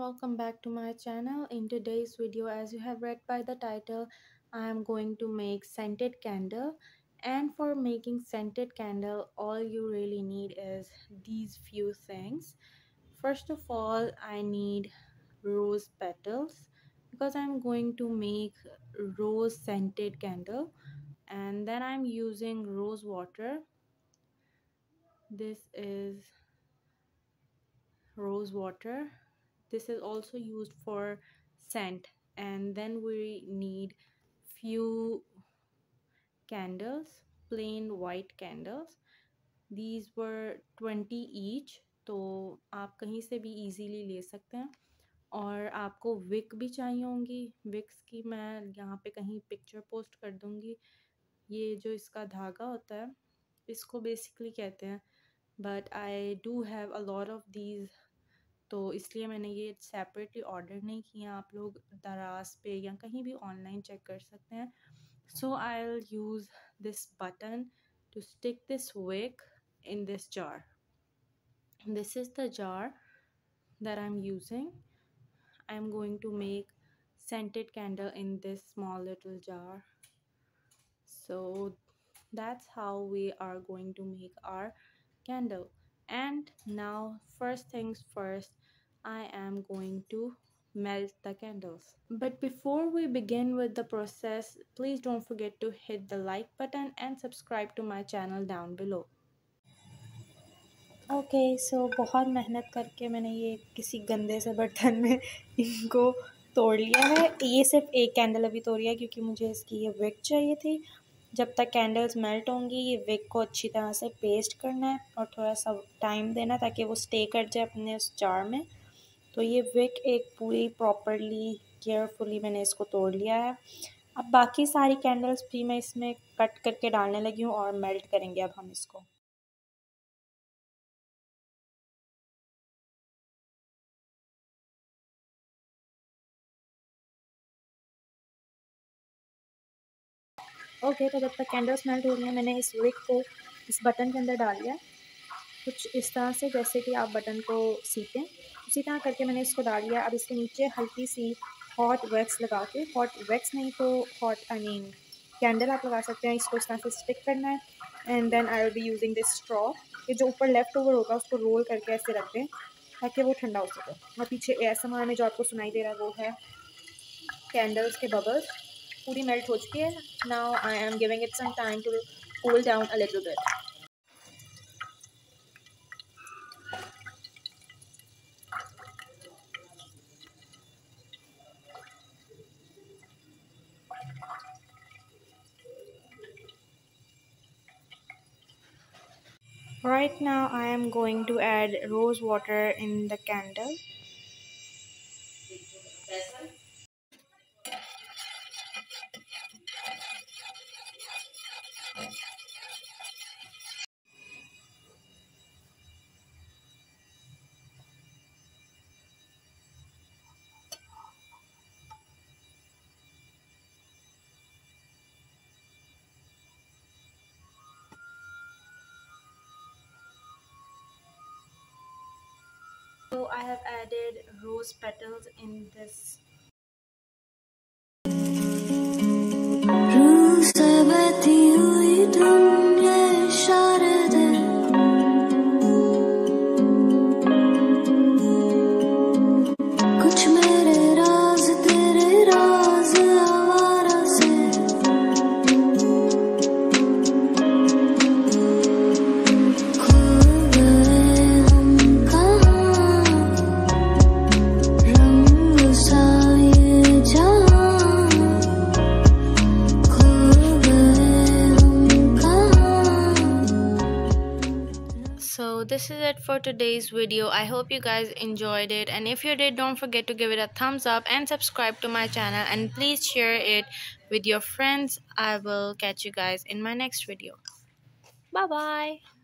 welcome back to my channel. In today's video, as you have read by the title, I am going to make scented candle. And for making scented candle, all you really need is these few things. First of all, I need rose petals because I'm going to make rose scented candle. And then I'm using rose water. This is rose water. This is also used for scent. And then we need few candles, plain white candles. These were 20 each, तो आप कहीं से भी easily ले सकते हैं. और आपको विक भी चाहिए होंगी. विक्स की मैं यहाँ पे कहीं पिक्चर पोस्ट कर दूँगी. ये जो इसका धागा होता है इसको बेसिकली कहते हैं, but I do have a lot of these, तो इसलिए मैंने ये सेपरेटली ऑर्डर नहीं किया. आप लोग दराज पे या कहीं भी ऑनलाइन चेक कर सकते हैं. So I will use this button to stick this wick in this jar. This is the jar that I'm using. I'm going to make scented candle in this small little jar. So that's how we are going to make our candle. And now, first things first, I am going to melt the candles. But before we begin with the process, please don't forget to hit the like button and subscribe to my channel down below. Okay so बहुत मेहनत करके मैंने ये किसी गंदे से बर्तन में इनको तोड़ लिया है. ये सिर्फ एक कैंडल अभी तोड़ी है क्योंकि मुझे इसकी ये विक चाहिए थी. जब तक कैंडल्स मेल्ट होंगी ये विक को अच्छी तरह से पेस्ट करना है और थोड़ा सा टाइम देना ताकि वो स्टे कर जाए अपने उस जार में. तो ये विक एक पूरी प्रॉपरली केयरफुली मैंने इसको तोड़ लिया है. अब बाकी सारी कैंडल्स भी मैं इसमें कट करके डालने लगी हूँ और मेल्ट करेंगे अब हम इसको. ओके तो जब तक कैंडल्स मेल्ट हो रही हैं मैंने इस विक को इस बटन के अंदर डाल दिया. कुछ इस तरह से जैसे कि आप बटन को सीतें उसी तरह करके मैंने इसको डाल दिया. अब इसके नीचे हल्की सी हॉट वैक्स लगा के, हॉट वैक्स नहीं तो हॉट आई मीन कैंडल आप लगा सकते हैं. इसको इस तरह से स्टिक करना है. And then I will be using this straw. ये जो ऊपर लेफ्ट ओवर होगा उसको रोल करके ऐसे रख दें ताकि वो ठंडा हो सके. और पीछे ASMR में जो आपको सुनाई दे रहा है वो है कैंडल्स के बबल्स. पूरी मेल्ट हो चुकी है. Now I am giving it some time to cool down a little bit. Right now I am going to add rose water in the candle. So I have added rose petals in this. So this is it for today's video. I hope you guys enjoyed it, and if you did, don't forget to give it a thumbs up and subscribe to my channel, and please share it with your friends. I will catch you guys in my next video. Bye bye.